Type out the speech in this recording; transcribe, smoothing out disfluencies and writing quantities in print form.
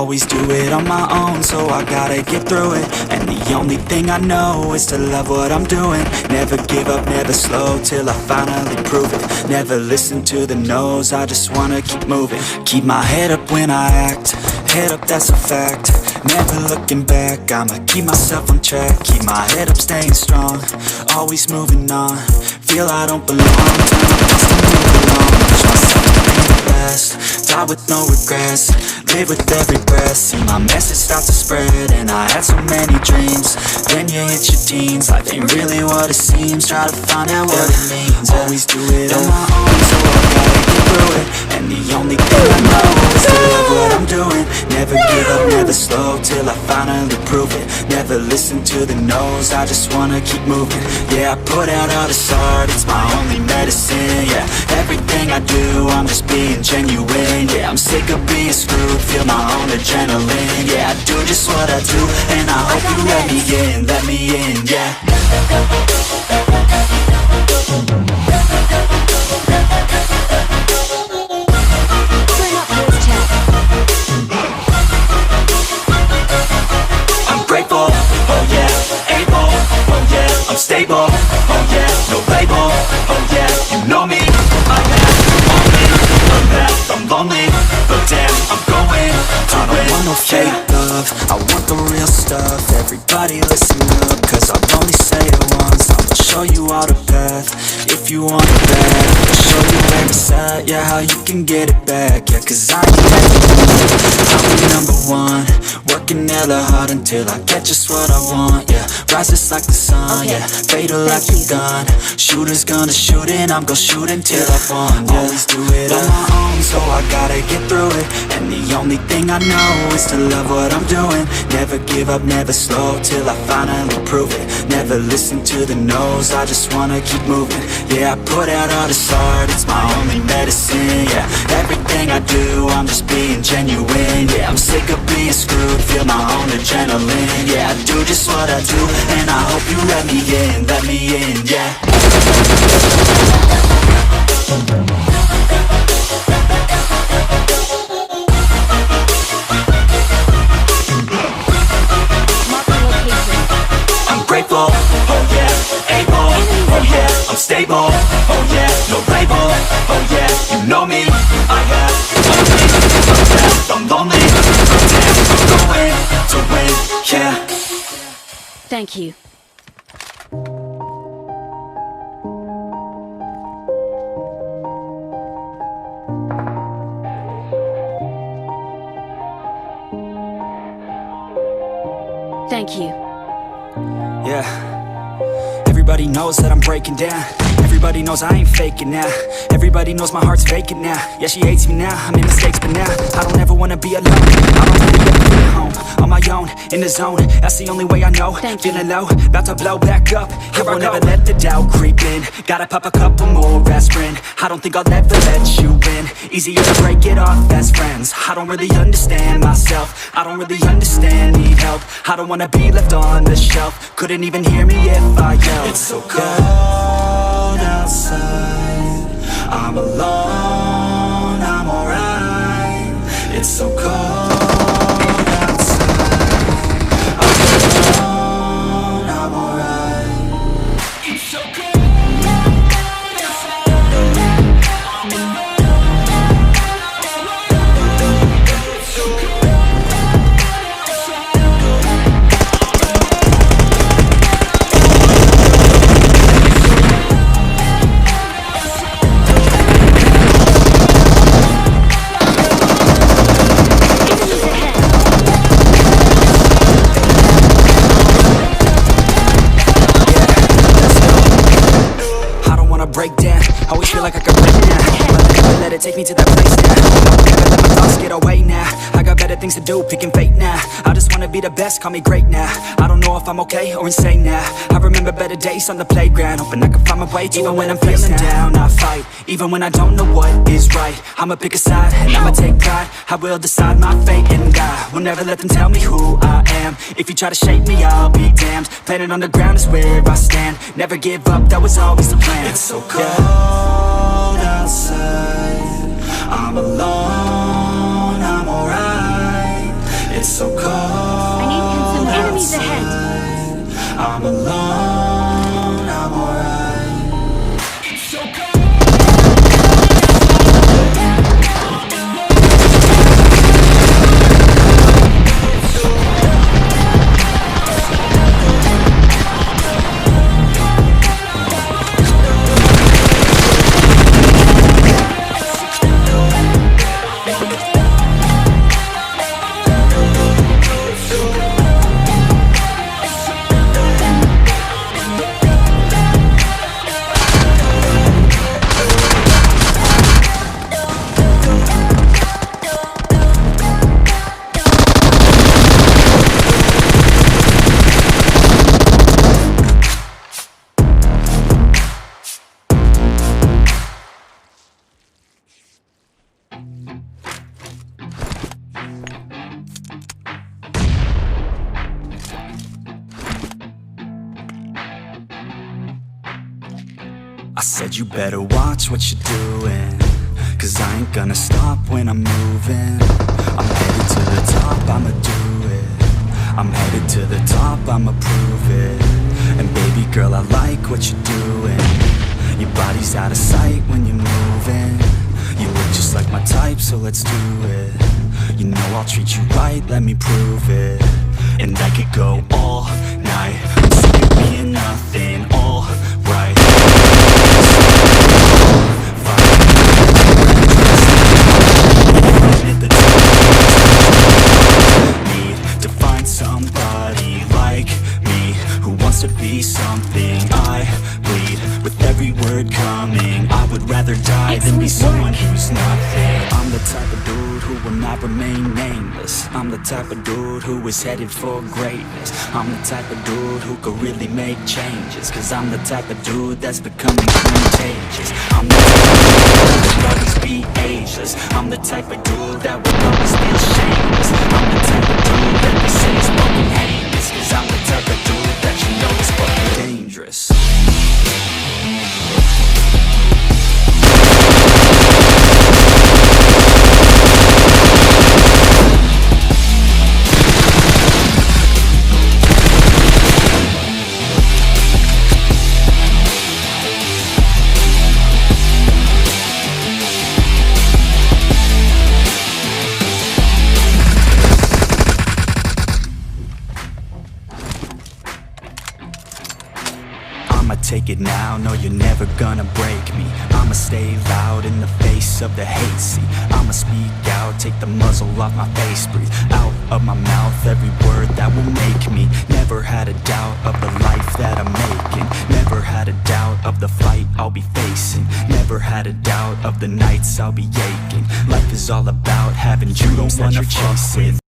Always do it on my own, so I gotta get through it. And the only thing I know is to love what I'm doing. Never give up, never slow, till I finally prove it. Never listen to the no's, I just wanna keep moving. Keep my head up when I act, head up, that's a fact. Never looking back, I'ma keep myself on track. Keep my head up, staying strong, always moving on. Feel I don't belong, turn my best to move along. Push myself to be the best, die with no regrets. Live with every breath, see my message start to spread. And I had so many dreams, then you hit your teens. Life ain't really what it seems, try to find out what it means. Always do it on my own, so I gotta get through it. And the only thing I know is to love what I'm doing. Never give up, never slow, till I finally prove it. Never listen to the no's, I just wanna keep moving. Yeah, I put out all this art, it's my only medicine. Yeah, everything I do, I'm just being genuine. Yeah, I'm sick of being screwed, feel my own adrenaline. Yeah, I do just what I do, and I hope you let me in, yeah. I'm grateful, oh yeah, able, oh yeah, I'm stable, oh yeah, no label, oh yeah, you know me, I have only a path, I'm lonely, but damn, I'm going to I don't want no fake love, I want the real stuff. Everybody listen up, cause I'll only say it once. I'll show you all the path, if you want it bad. I'll show you where it's at, yeah, how you can get it back. Yeah, cause I can I'll be number one, working hella hard until I get just what I want. Yeah, rises like the sun, yeah, fatal like a gun. Shooters gonna shoot and I'm gonna shoot until I won. Yeah. Always do it on my own, so I gotta get through it. And the only thing I know is to love what I'm doing. Never give up, never slow, till I finally prove it. Never listen to the no's, I just wanna keep moving. Yeah, I put out all this art, it's my only medicine. Yeah, everything I do, I'm just being genuine. Yeah, I'm sick of being screwed, feel my own adrenaline. Yeah, I do just what I do, and I hope you let me in, yeah. I'm grateful, oh yeah, able, oh yeah, I'm stable, oh yeah, no label, oh yeah, you know me, I have only a path, I'm lonely, but damn, I'm going to win, yeah. Thank you. Thank you. Yeah, everybody knows that I'm breaking down. Everybody knows I ain't faking now. Everybody knows my heart's vacant now. Yeah, she hates me now, I made mistakes but now I don't ever wanna be alone. I don't really ever feel at home, on my own, in the zone. That's the only way I know. Feeling low, about to blow back up. Here I never let the doubt creep in. Gotta pop a couple more aspirin. I don't think I'll ever let you in. Easier to break it off best friends. I don't really understand myself, I don't really understand, need help. I don't wanna be left on the shelf. Couldn't even hear me if I yelled. It's so cold outside, I'm alone, I'm alright. It's so cold outside, I'm alone, I'm alright. It's so cold. Break down, always feel like I could break now. But I never let it take me to that place now. Never let my thoughts get away now. I got better things to do, picking fate now. I just wanna be the best, call me great now. I don't know if I'm okay or insane now. I remember better days on the playground, hoping I can find my way. Even when I'm feeling down, I fight. Even when I don't know what is right, I'ma pick a side and I'ma take pride. I will decide my fate and die. Will never let them tell me who I am. If you try to shape me, I'll be damned. Planet on the ground is where I stand. Never give up, that was always the plan. It's so cold outside, I'm alone, I'm alright. said you better watch what you're doing, 'cause I ain't gonna stop when I'm moving. I'm headed to the top, I'ma do it. I'm headed to the top, I'ma prove it. And baby girl, I like what you're doing. Your body's out of sight when you're moving. You look just like my type, so let's do it. You know I'll treat you right, let me prove it. And I could go all night, I'm sick of being nothing, all right. Need to find somebody like me who wants to be something. I bleed with every word coming. I would rather die than be someone who's nothing. I'm the type of dude who will not remain nameless. I'm the type of dude who is headed for greatness. I'm the type of dude who could really make changes, 'cause I'm the type of dude that's becoming contagious. I'm the type of dude that will always be ageless. I'm the type of dude that will always feel shameless. I'm the type of dude that they say is fucking heinous, 'cause I'm the type of dude that you know is fucking dangerous. I'ma take it now, no you're never gonna break me. I'ma stay loud in the face of the hate, see. I'ma speak out, take the muzzle off my face. Breathe out of my mouth every word that will make me. Never had a doubt of the life that I'm making. Never had a doubt of the fight I'll be facing. Never had a doubt of the nights I'll be aching. Life is all about having dreams that you're chasing.